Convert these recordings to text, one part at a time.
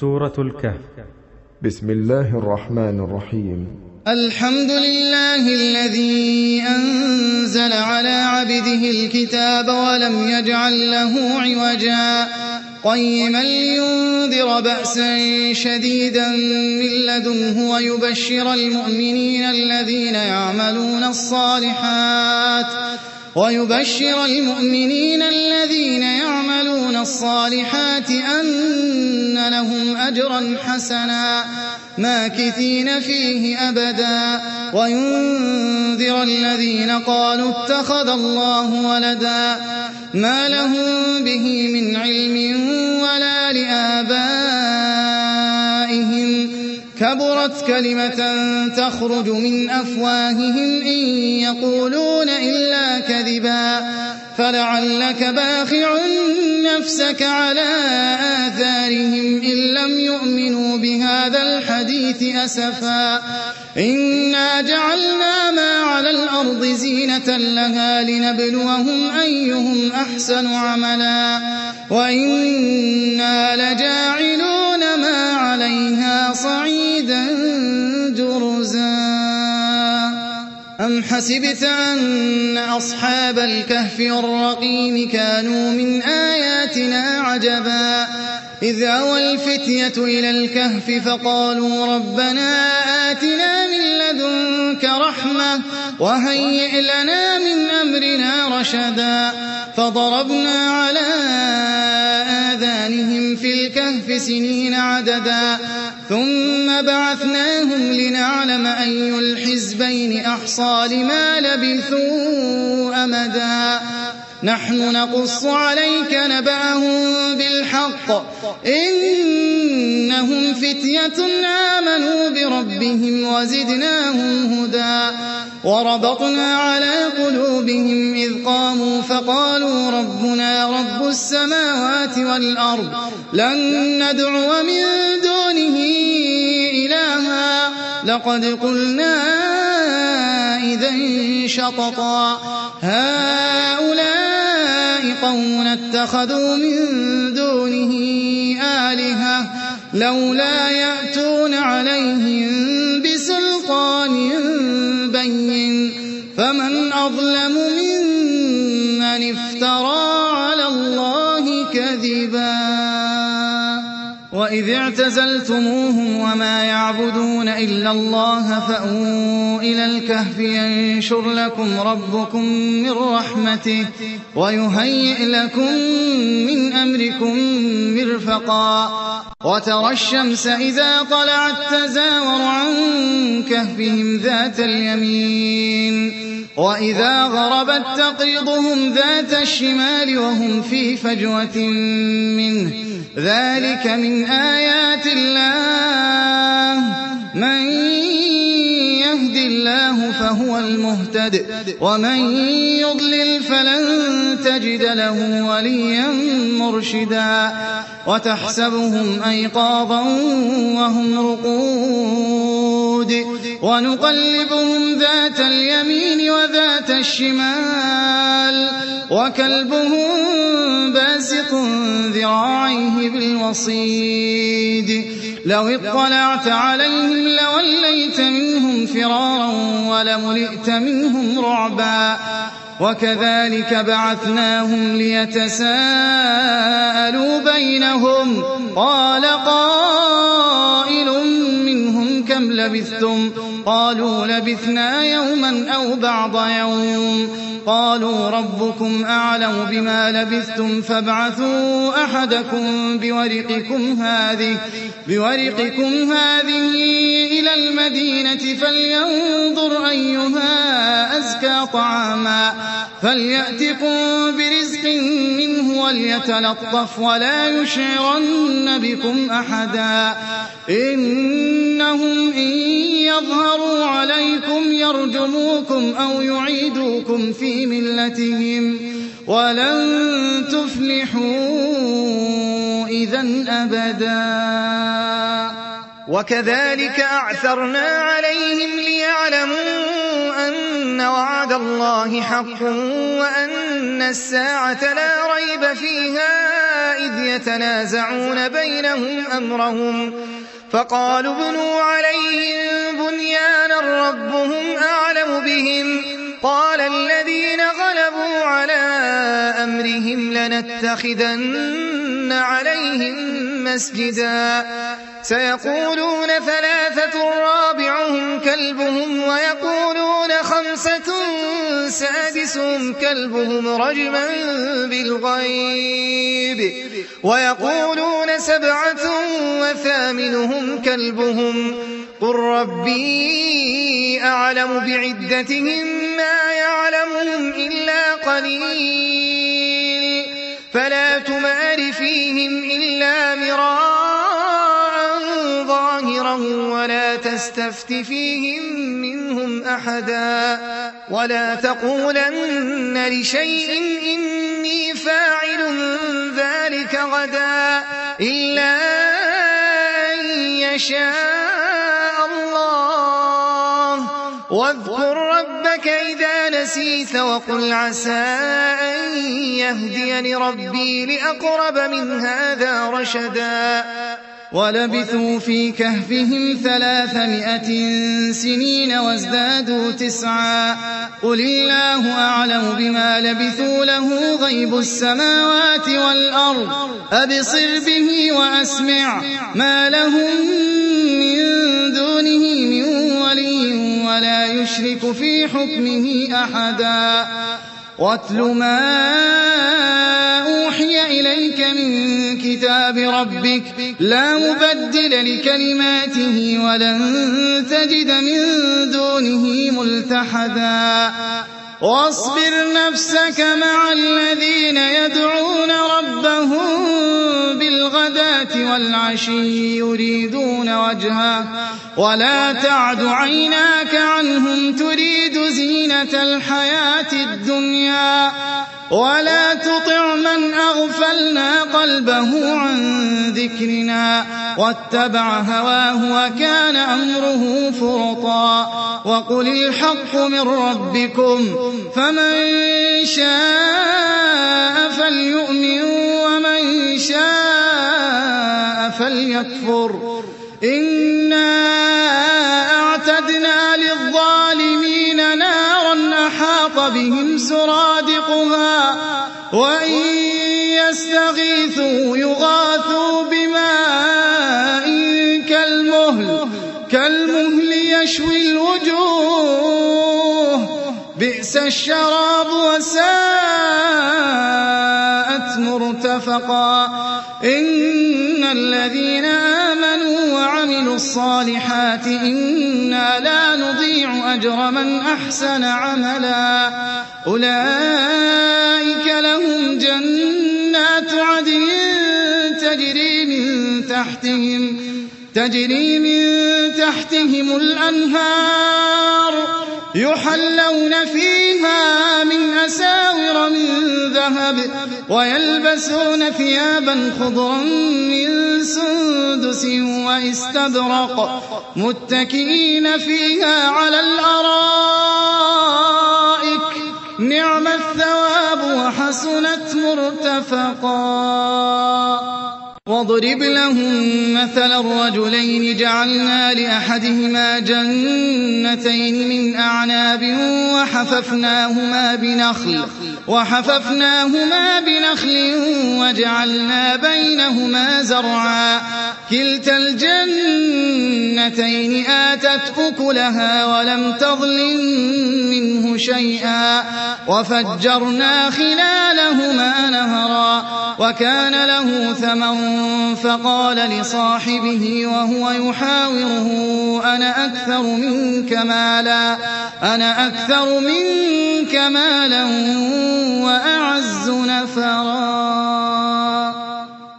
سورة الكهف. بسم الله الرحمن الرحيم. الحمد لله الذي أنزل على عبده الكتاب ولم يجعل له عوجا قيما لينذر بأسا شديدا من لدنه ويبشر المؤمنين الذين يعملون الصالحات أن لهم أجرا حسنا ماكثين فيه أبدا وينذر الذين قالوا اتخذ الله ولدا ما لهم به من علم ولا لآبائهم كبرت كلمة تخرج من أفواههم إن يقولون إلا كذبا فلعلك باخع نفسك على آثارهم إن لم يؤمنوا بهذا الحديث أسفا إنا جعلنا ما على الأرض زينة لها لنبلوهم أيهم أحسن عملا وإنا لجاعلون ما عليها صعيدا جرزا أم حسبت أن أصحاب الكهف والرقيم كانوا من آياتنا عجبا إذ أوى الفتية إلى الكهف فقالوا ربنا آتنا من لدنك رحمة وهيئ لنا من أمرنا رشدا فضربنا على آذانهم في الكهف سنين عددا ثم بعثناهم لنعلم أي الحزبين أحصى لما لبثوا أمدا نحن نقص عليك نبأهم بالحق إنهم فتية آمنوا بربهم وزدناهم هدى وربطنا على قلوبهم إذ قاموا فقالوا ربنا رب السماوات والأرض لن ندعو من دونه إلها لقد قلنا إذا شططا هؤلاء قوم اتخذوا من دونه آلهة لولا يأتون عليهم بسلطان بين فمن أظلم ممن افترى على الله كذبا وإذ اعتزلتموهم وما يعبدون إلا الله فأووا إلى الكهف ينشر لكم ربكم من رحمته ويهيئ لكم من أمركم مرفقا وترى الشمس إذا طلعت تزاور عن كهفهم ذات اليمين وإذا غربت تقرضهم ذات الشمال وهم في فجوة منه ذلك من آيات الله من يهد الله فهو المهتد ومن يضلل فلن تجد له وليا مرشدا وتحسبهم أيقاظا وهم رقود ونقلبهم ذات اليمين وذات الشمال وكلبهم باسط ذراعيه بالوصيد لو اطلعت عليهم لوليت منهم فرارا ولملئت منهم رعبا وكذلك بعثناهم ليتساءلوا بينهم قال قائل منهم كم لبثتم قالوا لبثنا يوما أو بعض يوم قالوا ربكم أعلم بما لبثتم فابعثوا أحدكم بورقكم هذه إلى المدينة فلينظر أيها أزكى طعاما فليأتكم برزق منه وليتلطف ولا يشعرن بكم أحدا إنهم إن يظهروا عليكم يرجموكم أو يعيدوكم في ملتهم ولن تفلحوا إذن أبدا وكذلك أعثرنا عليهم ليعلموا أن وعد الله حق وأن الساعة لا ريب فيها إذ يتنازعون بينهم أمرهم فقالوا ابنوا عليهم بنيانا ربهم أعلم بهم قال الذين غلبوا على أمرهم لنتخذن عليهم مسجدا سيقولون ثلاثة رابعهم كلبهم ويقولون خمسة سادسهم كلبهم رجما بالغيب ويقولون سبعة وثامنهم كلبهم قل ربي أعلم بعدتهم ما يعلمهم إلا قليل فلا تمار فيهم إلا مراء ظاهرا ولا تستفت فيهم منهم أحدا ولا تقولن لشيء إني فاعل ذلك غدا إلا أن يشاء الله واذكر ربك إذا نسيت وقل عسى أن يهديني ربي لأقرب من هذا رشدا ولبثوا في كهفهم 300 سنين وازدادوا 9 قل الله أعلم بما لبثوا له غيب السماوات والأرض أبصر به وأسمع ما لهم من دونه من ولي ولا يشرك في حكمه أحدا واتل ما أوحي إليك من كتاب ربك لا مبدل لكلماته ولن تجد من دونه ملتحدا واصبر نفسك مع الذين يدعون ربهم بالغداة والعشي يريدون وجهه ولا تعد عيناك عنهم تريد زينة الحياة الدنيا ولا تطع من أغفلنا قلبه عن ذكرنا واتبع هواه وكان أمره فرطا وقل الحق من ربكم فمن شاء فليؤمن ومن شاء فليكفر إنا أعتدنا للظالمين نارا أحاط بهم سرادقها وإن يستغيثوا يغاثوا بماء كالمهل يشوي الوجوه بئس الشراب وساءت مرتفقا إن الذين آمنوا وعملوا الصالحات إنا لا نضيع أجر من أحسن عملا أولئك لهم جنات عدن تجري من تحتهم الأنهار يحلون فيها من أساور من ذهب ويلبسون ثيابا خضرا من سندس واستبرق متكئين فيها على الأرائك نعم الثواب وحسنت مرتفقا واضرب لهم مثل الرجلين جعلنا لأحدهما جنتين من أعناب وحففناهما بنخل وجعلنا بينهما زرعا كلتا الجنتين آتت أكلها ولم تظلم منه شيئا وفجرنا خلالهما نهرا وكان له ثمر فقال لصاحبه وهو يحاوره أنا أكثر منك مالا وأعز نفرا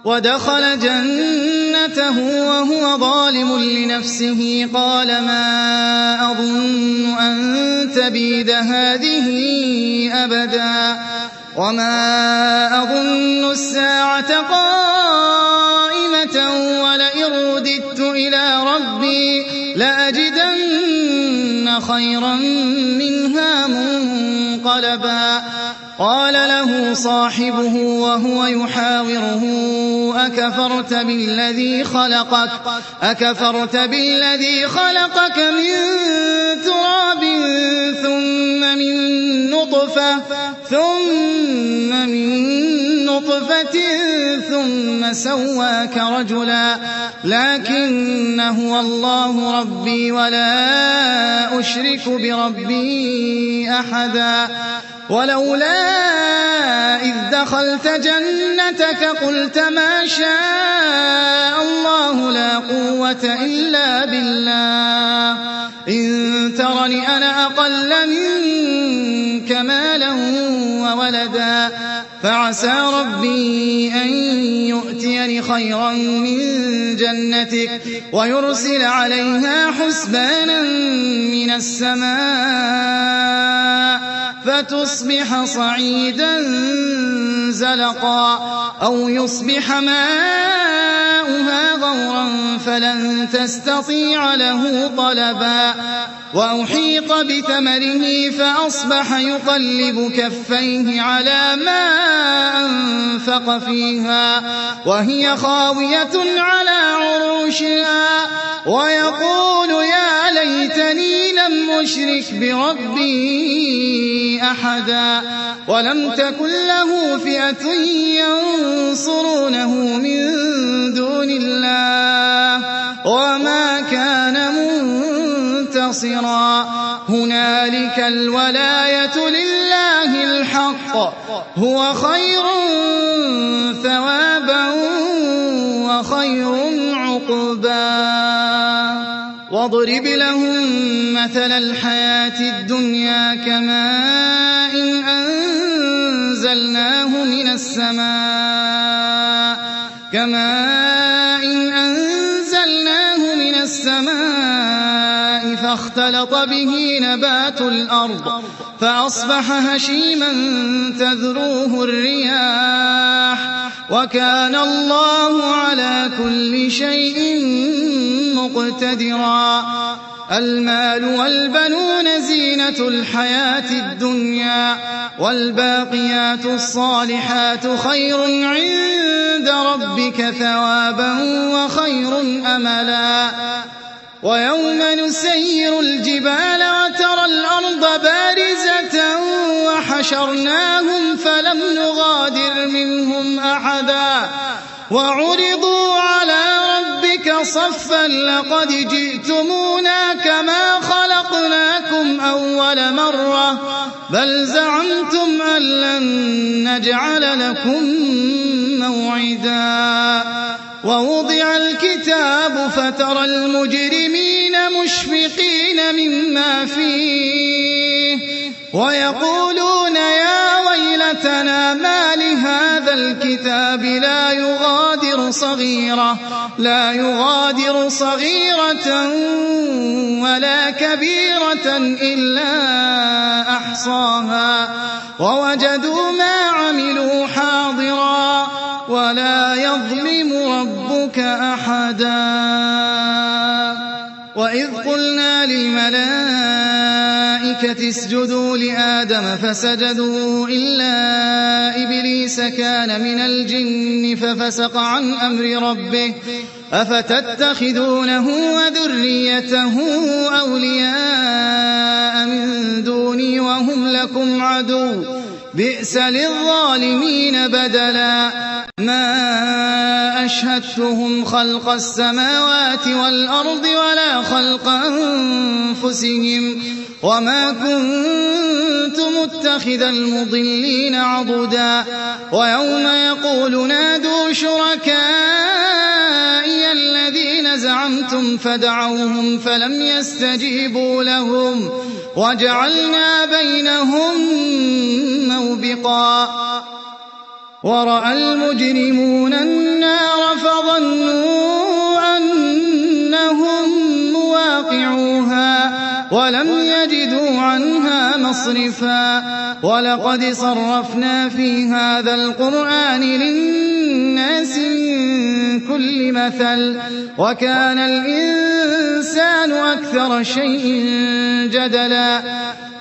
ودخل جنته وهو ظالم لنفسه قال ما أظن أن تبيد هذه أبدا وما أظن الساعة قائمة ولئن رددت إلى ربي لأجدن خيرا منها منقلبا قال له صاحبه وهو يحاوره أكفرت بالذي خلقك من تراب ثم من نطفة ثم سواك رجلا لكن هو الله ربي ولا أشرك بربي أحدا ولولا إذ دخلت جنتك قلت ما شاء الله لا قوة إلا بالله إن ترني أنا أقل منك مالا وولدا فعسى ربي أن يؤتيني خيرا من جنتك ويرسل عليها حسبانا من السماء فتصبح صعيدا زلقا أو يصبح ماؤها غورا فلن تستطيع له طلبا وأحيط بثمره فأصبح يقلب كفيه على ما أنفق فيها وهي خاوية على عروشها ويقول يا ليتني لم أشرك بربي أحدا ولم تكن له فئة ينصرونه من دون الله وما كان منتصرا هنالك الولاية لله الحق هو خير ثوابا وخير عقبا واضرب لهم مثل الحياة الدنيا كماء أنزلناه من السماء فاختلط به نبات الأرض فأصبح هشيما تذروه الرياح وكان الله على كل شيء مقتدرا المال والبنون زينة الحياة الدنيا والباقيات الصالحات خير عند ربك ثوابا وخير أملا ويوم نسير الجبال وترى الأرض بارزة وحشرناهم فلم نغادر منهم أحدا وعرضوا على ربك صفا لقد جئتمونا كما خلقناكم أول مرة بل زعمتم أن لن نجعل لكم موعدا ووضع الكتاب فترى المجرمين مشفقين مما فيه ويقولون يا ويلتنا ما لهذا الكتاب لا يغادر صغيرة ولا كبيرة إلا أحصاها ووجدوا ما عملوا حاضرا ولا يظلم ربك أحدا وإذ قلنا للملائكة اسجدوا لآدم فسجدوا إلا إبليس كان من الجن ففسق عن أمر ربه أفتتخذونه وذريته أولياء من دوني وهم لكم عدو بئس للظالمين بدلا ما أشهدتهم خلق السماوات والأرض ولا خلق أنفسهم وما كنت متخذ المضلين عضدا ويوم يقول نادوا شركائي الذين زعمتم فدعوهم فلم يستجيبوا لهم وجعلنا بينهم موبقا ورأى المجرمون النار فظنوا أنهم مواقعوها ولم يجدوا عنها مصرفا ولقد صرفنا في هذا القرآن للناس من كل مثل وكان الإنسان أكثر شيء جدلا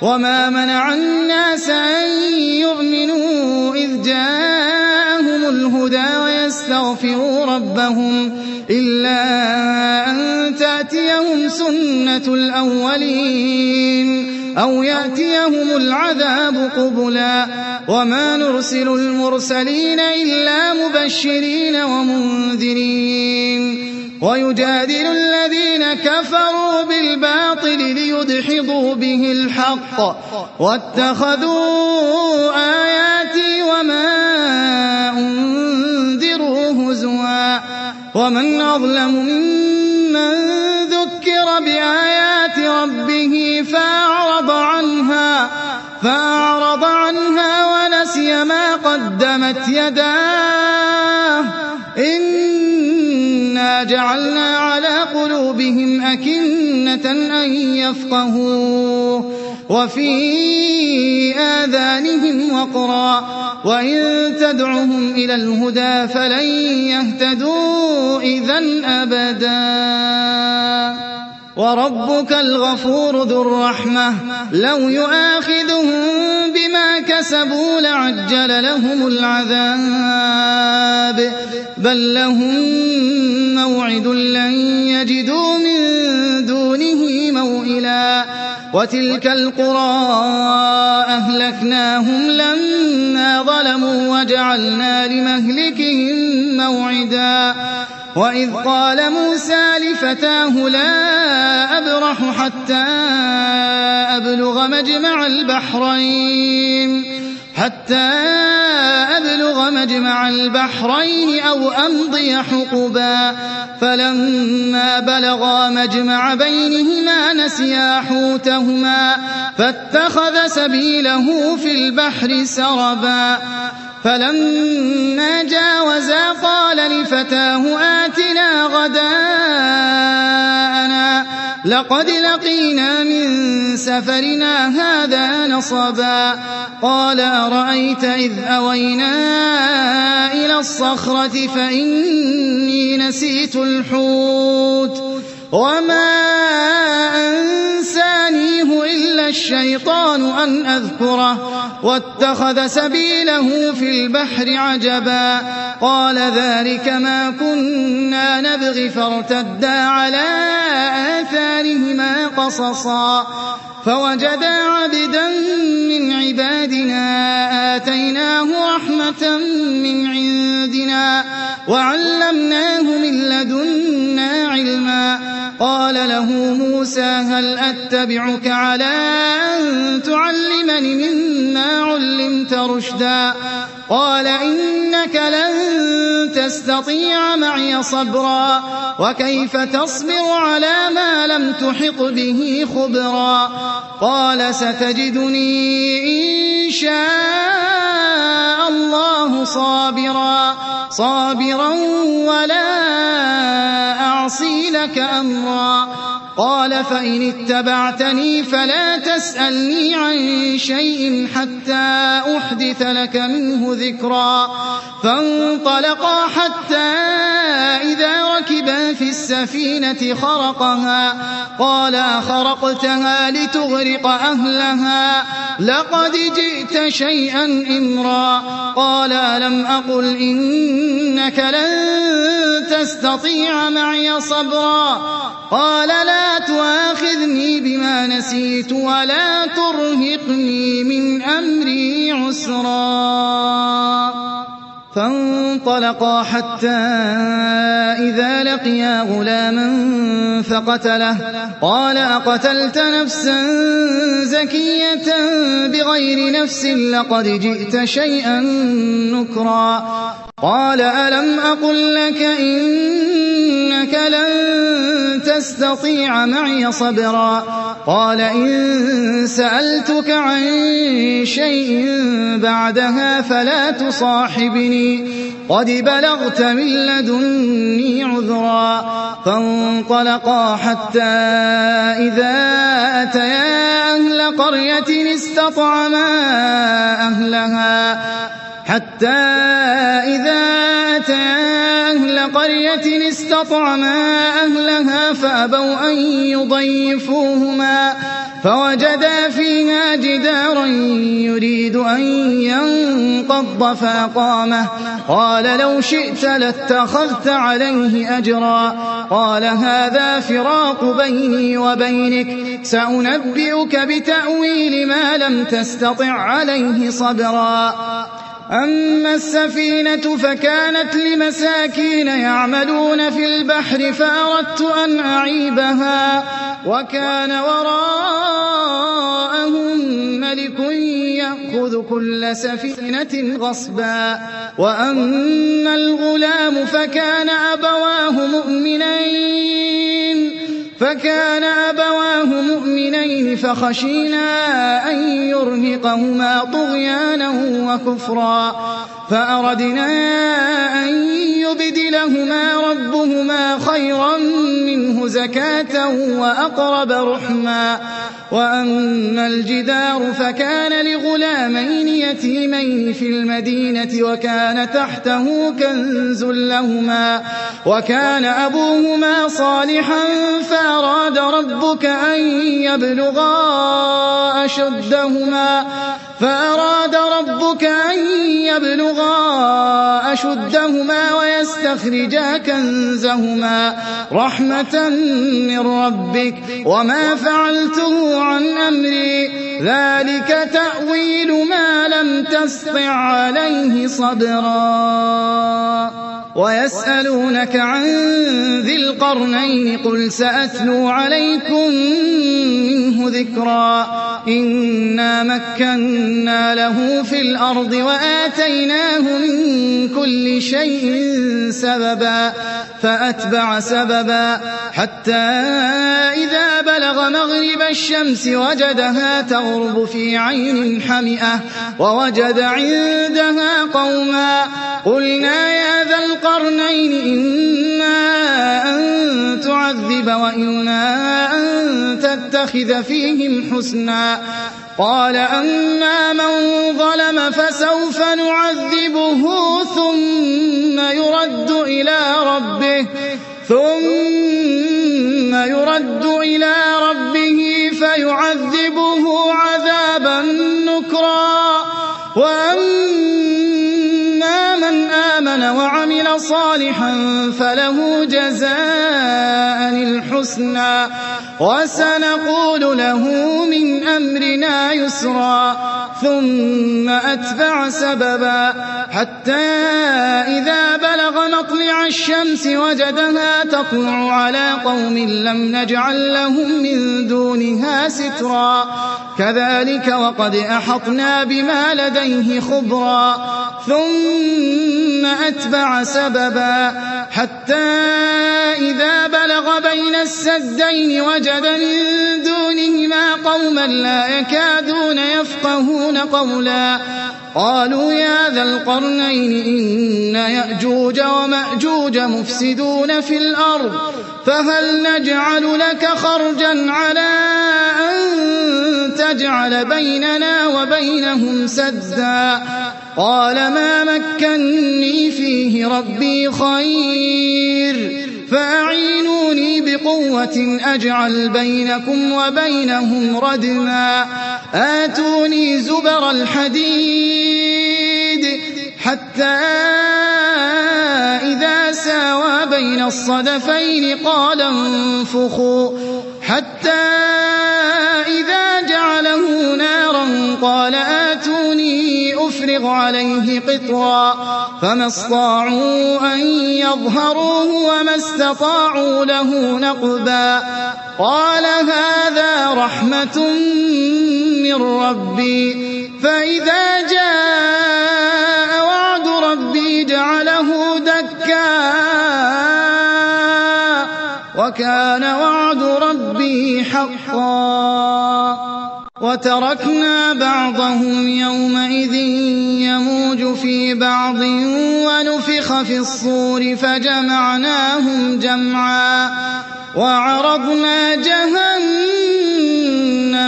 وما منع الناس أن يؤمنوا إذ جاءهم الهدى ويستغفروا ربهم إلا أن تأتيهم سنة الأولين أو يأتيهم العذاب قبلا وما نرسل المرسلين إلا مبشرين ومنذرين ويجادل الذين كفروا بالباطل ليدحضوا به الحق واتخذوا آياتي وما أنذروا هزوا ومن أظلم ممن ذكر بآيات ربه فأعرض عنها ونسي ما قدمت يداه إنا جعلنا على قلوبهم أكنة أن يفقهوه وفي آذانهم وقرا وإن تدعهم إلى الهدى فلن يهتدوا إذن أبدا وربك الغفور ذو الرحمة لو يؤاخذهم بما كسبوا لعجل لهم العذاب بل لهم موعد لن يجدوا من دونه موئلا وتلك القرى أهلكناهم لما ظلموا وجعلنا لمهلكهم موعدا وإذ قال موسى لفتاه لا أبرح حتى أبلغ مجمع البحرين أو أمضي حقبا فلما بلغا مجمع بينهما نسيا حوتهما فاتخذ سبيله في البحر سربا فلما جاوزا قال لفتاه آتنا غداءنا لقد لقينا من سفرنا هذا نصبا قال أرأيت إذ أوينا إلى الصخرة فإني نسيت الحوت وما أنسانيه إلا الشيطان أن أذكره واتخذ سبيله في البحر عجبا قال ذلك ما كنا نبغي فارتدا على آثارهما قصصا فوجدا عبدا من عبادنا آتيناه رحمة من عندنا وعلمناه من لدنا علما قال له موسى هل أتبعك على أن تعلمني مما علمت رشدا قال إنك لن تستطيع معي صبرا وكيف تصبر على ما لم تحط به خبرا قال ستجدني إن شاء الله صابرا ولا أعصي لك أمرا قال فإن اتبعتني فلا تسألني عن شيء حتى أحدث لك منه ذكرا فانطلقا حتى إذا ركبا في السفينة خرقها قال أخرقتها لتغرق أهلها لقد جئت شيئا إمرا قال ألم أقل إنك لن تستطيع معي صبرا قال لا تؤاخذني بما نسيت ولا ترهقني من أمري عسرا فانطلقا حتى إذا لقيا غلاما فقتله قال أقتلت نفسا زكية بغير نفس لقد جئت شيئا نكرا قال ألم أقل لك إنك لن تستطيع معي صبرا قال إن سألتك عن شيء بعدها فلا تصاحبني قد بلغت من لدني عذرا فانطلقا حتى إذا أتيا أهل قرية استطعما أهلها فأبوا أن فوجدا فيها جدارا يريد أن ينقض فأقامه قال لو شئت لاتخذت عليه أجرا قال هذا فراق بيني وبينك سأنبئك بتأويل ما لم تستطع عليه صبرا أما السفينة فكانت لمساكين يعملون في البحر فأردت أن أعيبها وكان وراءهم ملك يأخذ كل سفينة غصبا وأما الغلام فكان أبواه مؤمنين فخشينا أن يرهقهما طغيانا وكفرا فأردنا أن يبدلهما ربهما خيرا منه زكاة وأقرب رحما وأما الجدار فكان لغلامين يتيمين في المدينة وكان تحته كنز لهما وكان أبوهما صالحا فأراد ربك أن يبلغا أشدهما ويستخرجا كنزهما رحمة من ربك وما فعلته عن أمري ذلك تأويل ما لم تسطع عليه صبرا ويسألونك عن ذي القرنين قل سأتلو عليكم منه ذكرا إنا مكنا له في الأرض وآتيناه من كل شيء سببا فأتبع سببا حتى إذا بلغ مغرب الشمس وجدها تغرب في عين حمئة ووجد عندها قوما قلنا يا ذا القرنين إما أن تعذب وإما أن تتخذ فيهم حسنا قال أما من ظلم فسوف نعذبه ثم يرد إلى ربه فيعذبه عذابا نكرا وأما من آمن وعمل صالحا فله جزاء الحسنى وسنقول له من أمرنا يسرا ثم أتبع سببا حتى إذا بلغ مطلع الشمس وجدها تطلع على قوم لم نجعل لهم من دونها سترا كذلك وقد أحطنا بما لديه خبرا ثم أتبع سببا حتى إذا بلغ بين السدين وجد من دونهما قوما لا يكادون يفقهون قولا قالوا يا ذا القرنين إن يأجوج ومأجوج مفسدون في الأرض فهل نجعل لك خرجا على أن تجعل بيننا وبينهم سدا قال ما مكني فيه ربي خير فأعينوني بقوة أجعل بينكم وبينهم ردما آتوني زبر الحديد حتى إذا ساوى بين الصدفين قال انفخوا حتى إذا جعله نارا قال آتوني أفرغ عليه قطرا فما استطاعوا أن يظهروه وما استطاعوا له نقبا قال هذا رحمة من ربي فإذا جاء وعد ربي جعله دكا وكان وعد ربي حقا وتركنا بعضهم يومئذ يموج في بعض ونفخ في الصور فجمعناهم جمعا وعرضنا جهنم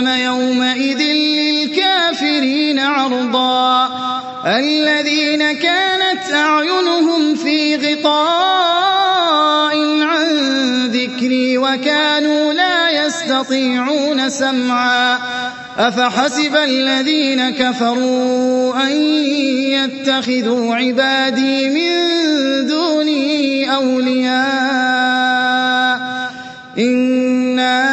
يومئذ للكافرين عرضا الذين كانت أعينهم في غطاء عن ذكري وكانوا لا يسمعون يستطيعون سمعا أفحسب الذين كفروا أن يتخذوا عبادي من دوني أولياء إنا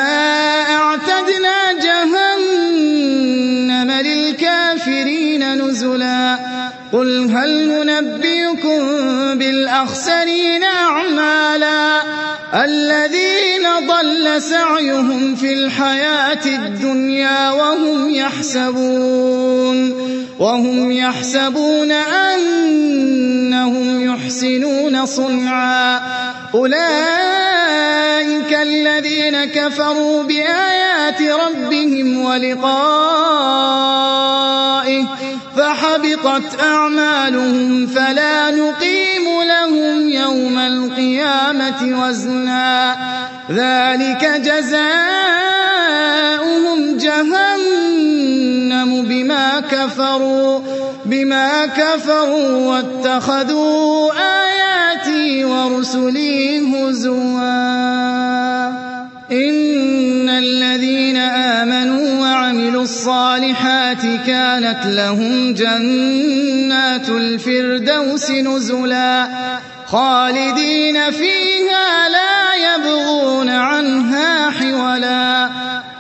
أعتدنا جهنم للكافرين نزلا قل هل ننبئكم بالأخسرين أعمالا الذين ضل سعيهم في الحياة الدنيا وهم يحسبون أنهم يحسنون صنعا أولئك الذين كفروا بآيات ربهم ولقائه فحبطت أعمالهم فلا نقيم لهم يوم القيامة وزنا ذلك جزاؤهم جهنم بما كفروا واتخذوا آياتي ورسلي هزوا إن الذين آمنوا وعملوا الصالحات كانت لهم جنات الفردوس نزلا خالدين فيها لا يبغون عنها حولا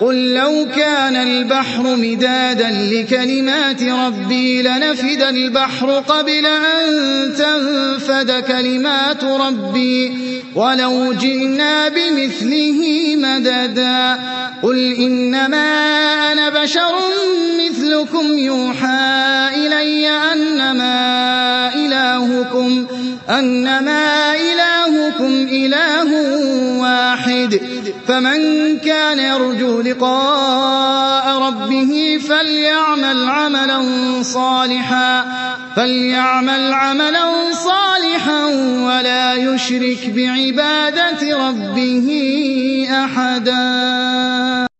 قل لو كان البحر مدادا لكلمات ربي لنفد البحر قبل أن تنفد كلمات ربي ولو جئنا بمثله مددا قل إنما أنا بشر مثلكم يوحى إلي أنما إلهكم إله واحد فمن كان يرجو لقاء ربه فليعمل عملا صالحا ولا يشرك بعبادة ربه أحدا.